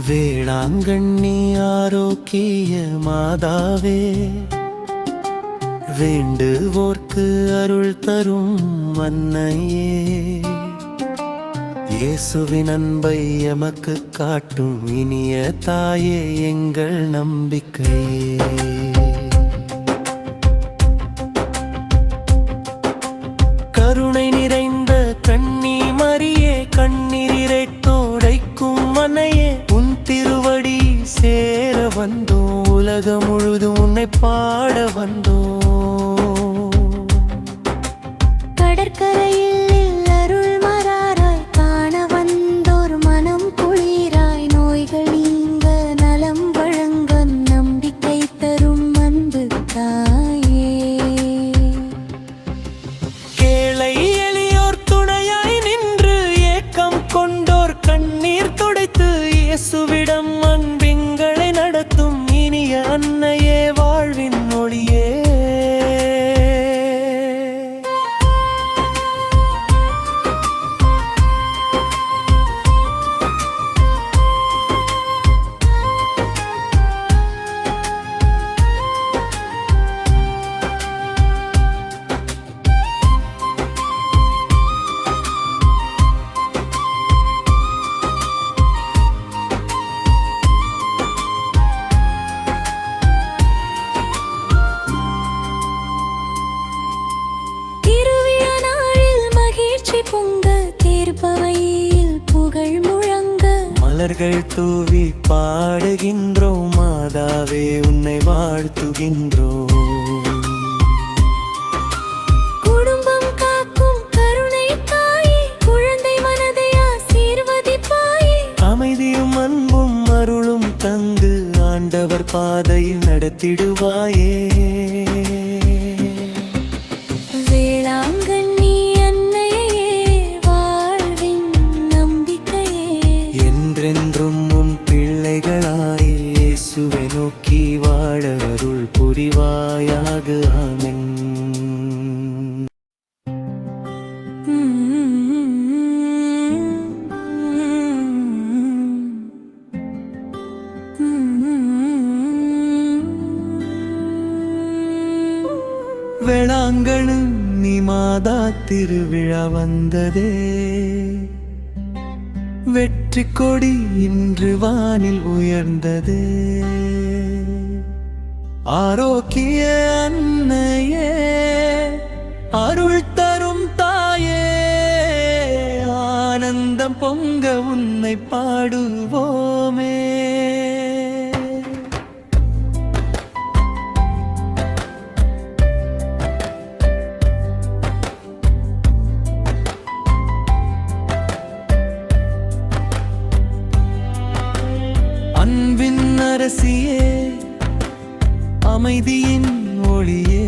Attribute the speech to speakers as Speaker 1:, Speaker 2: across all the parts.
Speaker 1: வேளாங்கண்ணி ஆரோக்கிய மாதாவே, வேண்டுவோர்க்கு அருள் தரும் அன்னையே, இயேசுவின் அன்பை எமக்கு காட்டும் இனிய தாயே, எங்கள் நம்பிக்கையே. கருணை நிறைந்த கண்ணி மரியே, கண்ணீரை தோடைக்கும் மனையே, உன் திருவடி சேர வந்தோம், உலகம் முழுதும் உன்னை பாட வந்தோம்.
Speaker 2: கடற்கரையில் அருள் மராராய் காண வந்தோர் மனம் குளிராய், நோய்கள் நீங்க நலம் வழங்க நம்பிக்கை தரும் அன்பு தாயே.
Speaker 1: கேளை எளியோர் துணையாய் நின்று ஏக்கம் கொண்டோர் கண்ணீர் துடைத்து, இயேசுவிடம் அன்பிங்களை நடத்தும் இனிய அன்னையே, வாழ்வின் ஒளியே.
Speaker 2: பொங்க தேர்பவையில் புகழ் முழங்க,
Speaker 1: மலர்கள் தூவி பாடுகின்றோம் மாதாவே, உன்னை வாழ்த்துகின்றோம்.
Speaker 2: குடும்பம் காக்கும் கருணை தாயே, குழந்தை மனதை ஆசீர்வதிப்பாயே,
Speaker 1: அமைதியும் அன்பும் அருளும் தந்து ஆண்டவர் பாதையில் நடத்திடுவாயே.
Speaker 2: வேளாங்கண்ணி
Speaker 1: என்றென்றும் உன் பிள்ளைகளாய் இயேசுவை நோக்கி வாழ அருள் புரிவாயாக. ஆமென். வேளாங்கண்ணி மாதா திருவிழா வந்ததே, வெற்றி கொடி இன்று வானில் உயர்ந்தது. ஆரோக்கிய அன்னையே, அருள் தரும் தாயே, ஆனந்தம் பொங்க உன்னை பாடுவோமே. அன்பின் அரசியே, அமைதியின் ஒளியே,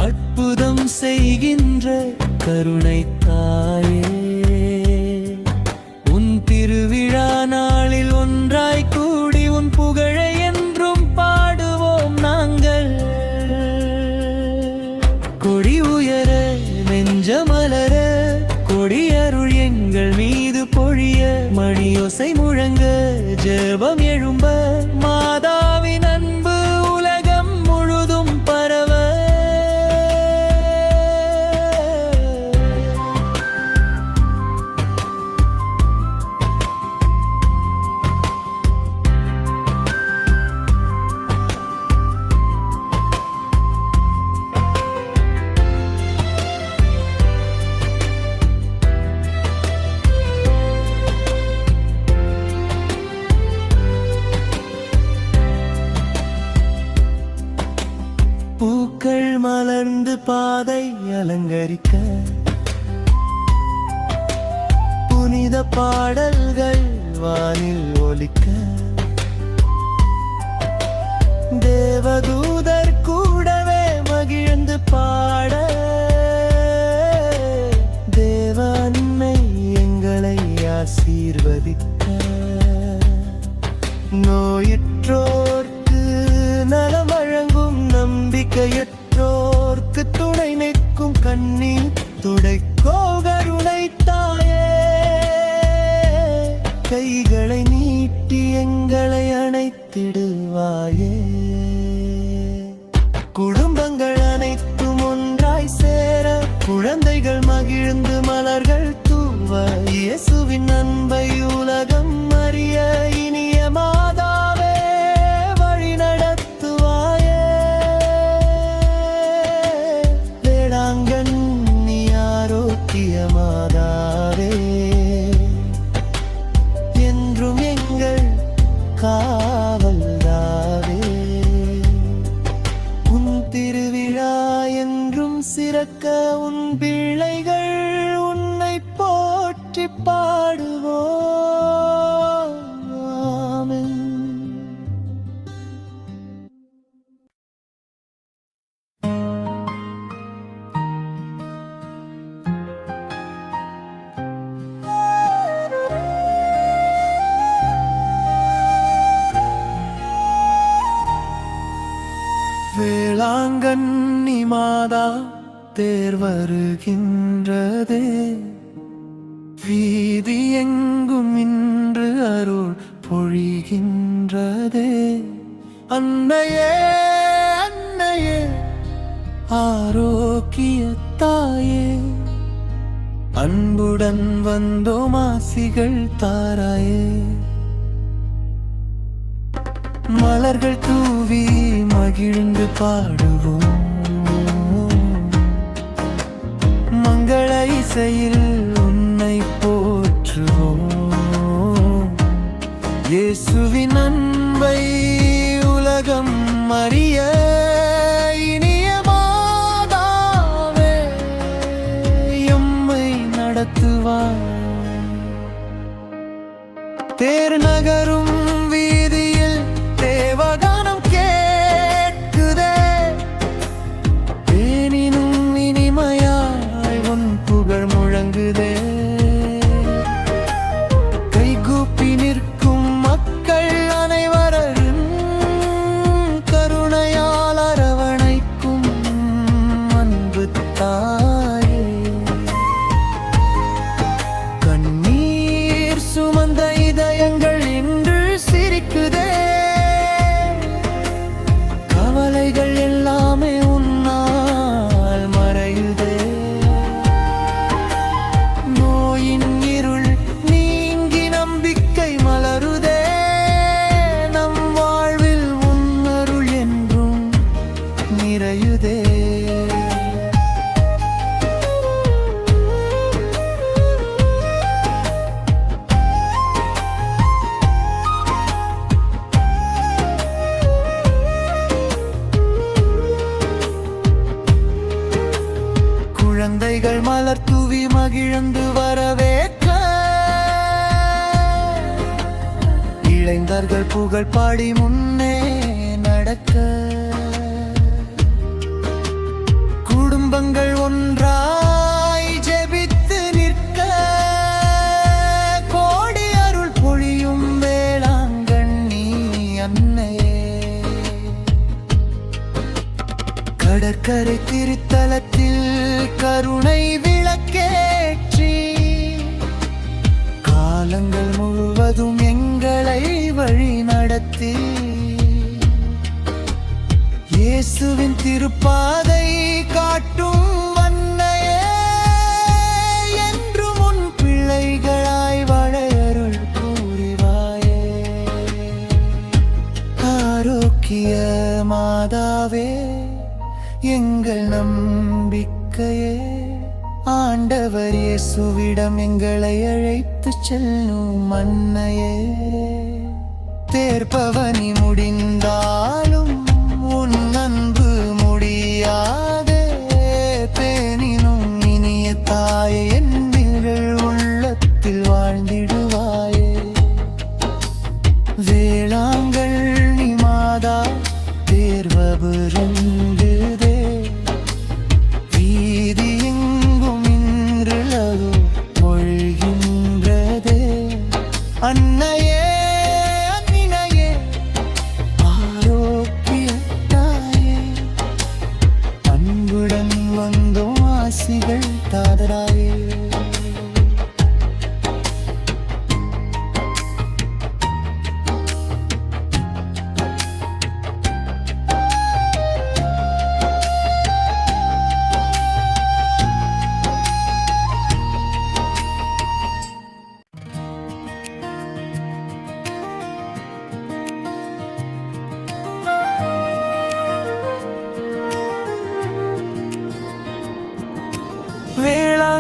Speaker 1: அற்புதம் செய்கின்ற கருணை தாயே, உன் திருவிழா நாளில் ஒன்றாய் கூடி உன் புகழை என்றும் பாடுவோம் நாங்கள். கொடி உயர நெஞ்சமலர, கொடியருள் எங்கள் மீது பொழிய, மணியோசை முழங்க ஜெபம் எழும்ப, மாதாவின் அன்பு உலகம் முழுதும் பரவ. பூக்கள் மலர்ந்து பாதை அலங்கரிக்க, புனித பாடல்கள் வானில் ஒலிக்க, தேவதூதர் கூடவே மகிழ்ந்து பாட, தேவ அன்னை எங்களை ஆசீர்வதிக்க, நோயுற்றோர்க்கு நலம் வழங்கும் நம்பிக்கையற்றோர்க்கு துணை நிற்கும் கண்ணீர் துடைக்கோ கருணை தாயே, கைகளை நீட்டி நீட்டி எங்களை அணைத்திடுவாயே. குடும்பங்கள் அனைத்தும் ஒன்றாய் சேர, குழந்தைகள் மகிழ்ந்து மலர்கள் தூவ, இயேசுவின் அன்பை உலகம் அறிய இனிய மாதாவே வழி நடத்துவாயே. வேளாங்கண்ணி ஆரோக்கிய மாதாவே, என்றும் எங்கள் காவல்தாவே. உன் திருவிழா என்றும் சிறக்க, உன் பிள்ளைகள் உன்னை போற்றி பாடுவோம். ஆமென். வேளாங்கண்ணி மாதா தேர் வருகின்றதே, வீதி எங்கும் இன்று அருள் பொழிகின்றதே. அன்னையே அன்னையே ஆரோக்கிய தாயே, அன்புடன் வந்தோம் ஆசிகள் தாராயே. மலர்கள் தூவி மகிழ்ந்து பாடுவோம், மங்கள இசையில் உன்னை போற்றுவோம். இயேசுவின் அன்பை உலகம் அறிய இனிய மாதாவே எம்மை நடத்துவார். தேர் நகரும் வீதியில் தேவகானம் கேட்குதே, தேனினும் இனிமையாய் உன் புகழ் முழங்குதே. கைகூப்பி நிற்கும் மக்கள் அனைவரும் கருணையால் அரவணைக்கும் அன்பு தாயே. கண்ணீர் சுமந்த இதயங்கள் இன்று சிரிக்குதே, கவலைகள் எல்லாமே உன்னால் மறையுதே. நோயின் இருள் நீங்கி நம்பிக்கை மலருதே, நம் வாழ்வில் உன்னருள் என்றும் நிறையுதே. குழந்தைகள் மலர் தூவி மகிழ்ந்து வரவேற்க, இளைஞர்கள் புகழ் பாடி முன்னே நடக்க, குடும்பங்கள் ஒன்றாய் ஜெபித்து நிற்க, கோடி அருள் பொழியும் வேளாங்கண்ணி அன்னையே. கடற்கரை திருத்தலத்தில் கருணை விளக்கேற்றி, காலங்கள் முழுவதும் எங்களை வழி நடத்தி, இயேசுவின் திருப்பாதை காட்டும் அன்னையே, என்றும் உன் பிள்ளைகளாய் வாழ அருள் புரிவாயே. ஆரோக்கிய மாதாவே எங்கள் நம்பிக்கையே, ஆண்டவர் இயேசுவிடம் எங்களை அழைத்துச் செல்லும் அன்னையே. தேர்பவனி முடிந்தாலும் உன் அன்பு முடியாதே, தேனினும் இனிய தாயே என் உள்ளத்தில் வாழ்ந்திடுவாயே. வேளாங்கண்ணி மாதா தேர்வபுரங்குதே, வீதி எங்கும் இன்று அருள் பொழிகின்றதே. அன்னையே அன்னையே ஆரோக்கிய தாயே, அன்புடன் வந்தோம் ஆசிகள் தாதராயே.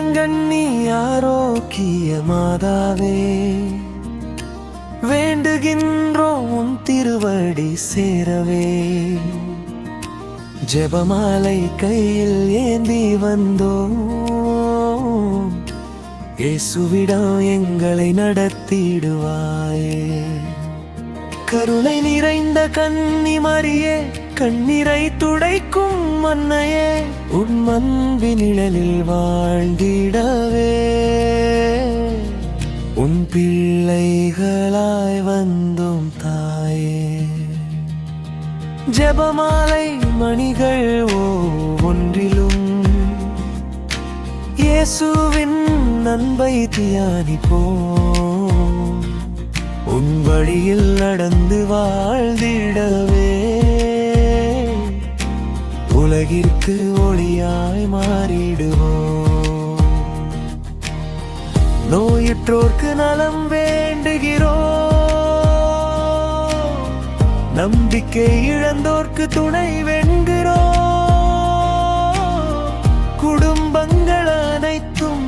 Speaker 1: வேளாங்கண்ணி ஆரோக்கிய மாதாவே, வேண்டுகின்றோம் உன் திருவடி சேரவே. ஜெபமாலை கையில் ஏந்தி வந்தோம், இயேசுவிடம் எங்களை நடத்திடுவாயே. கருணை நிறைந்த கன்னி மரியே, கண்ணீரை துடைக்கும் அன்னையே, உன் அன்பின் நிழலில் வாழ்ந்திடவே உன் பிள்ளைகளாய் வந்தோம் தாயே. ஜெபமாலை மணிகள் ஒவ்வொன்றிலும் இயேசுவின் அன்பை தியானிப்போம், உன் வழியில் நடந்து வாழ்ந்திடவே உலகிற்கு ஒளியாய் மாறிடுவோம். நோயுற்றோர்க்கு நலம் வேண்டுகிறோம், நம்பிக்கை இழந்தோர்க்கு துணை வெண்கிறோம். குடும்பங்கள் அனைத்தும்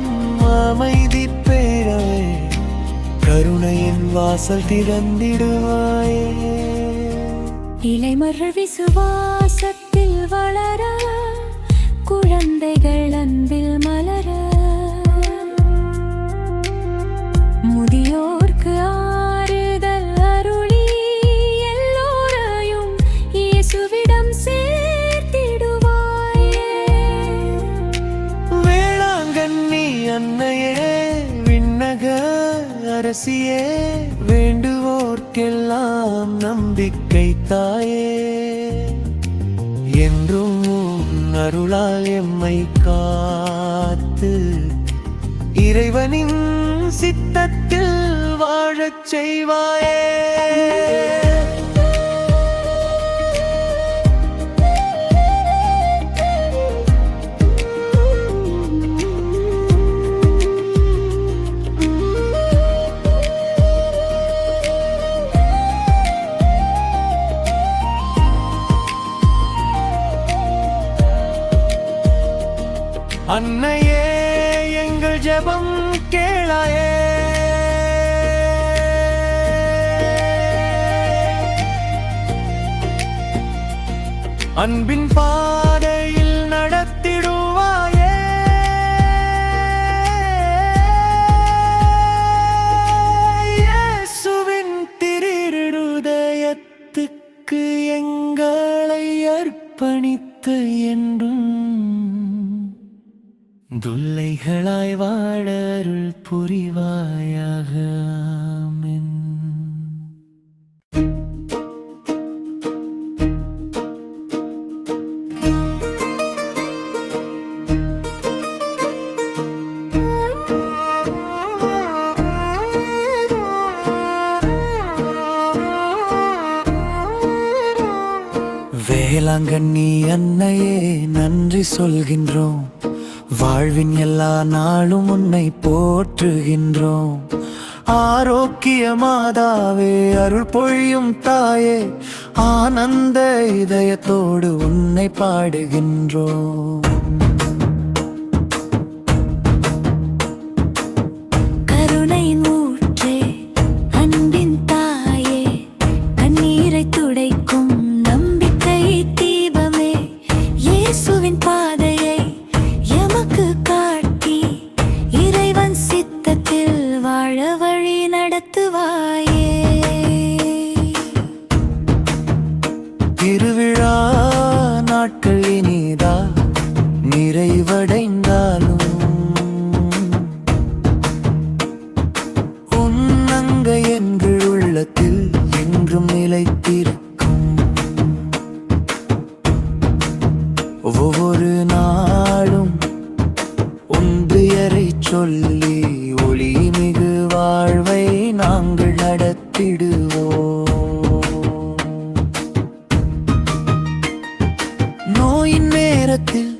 Speaker 1: அமைதி பெறவே கருணையின் வாசல் திறந்திடுவாயே.
Speaker 2: இளைமர்கள் விசுவாசத்தில் வளர, குழந்தைகள் அன்பில் மலர, முதியோர்க்கு ஆறுதல் அருளி எல்லோரையும் இயேசுவிடம் சேர்த்திடுவாயே.
Speaker 1: வேளாங்கண்ணி அன்னையே, விண்ணக அரசியே, வேண்டுவோர்க்கெல்லாம் நம்பிக்கை தாயே. என்றும் உன் அருளால் எம்மை காத்து இறைவனின் சித்தத்தில் வாழச் செய்வாயே. அன்னையே, எங்கள் ஜெபம் கேளாயே. அன்பின் பாதையில் நடத்திடுவாயே. இயேசுவின் திருஹிருதயத்துக்கு எங்களை அர்ப்பணித்து என்றும் துல்லைகளாய் வாழ அருள் புரிவாயாக. ஆமென். வேளாங்கண்ணி அன்னையே, நன்றி சொல்கின்றோம், வாழ்வின் எல்லா நாளும் உன்னை போற்றுகின்றோம். ஆரோக்கிய மாதாவே, அருள் பொழியும் தாயே, ஆனந்த இதயத்தோடு உன்னை பாடுகின்றோம்.
Speaker 2: கருணையின் ஊற்றே, அன்பின் தாயே, கண்ணீரை துடைக்கும் நம்பிக்கை தீபமே, இயேசுவின் பாதையை எமக்கு காட்டி இறைவன் சித்தத்தில் வாழ வழி நடத்துவாயே.
Speaker 1: திருவிழா நாட்கள் இனிதா நிறைவடைந்தாலும் உன்னங்க எங்கள் உள்ளத்தில் என்றும் நிலைத்திருக்கும். ஒவ்வொரு நாளும் உன் பெயரை சொல்லி ஒளி மிகு வாழ்வை நாங்கள் நடத்திடுவோம். நோயின் நேரத்தில்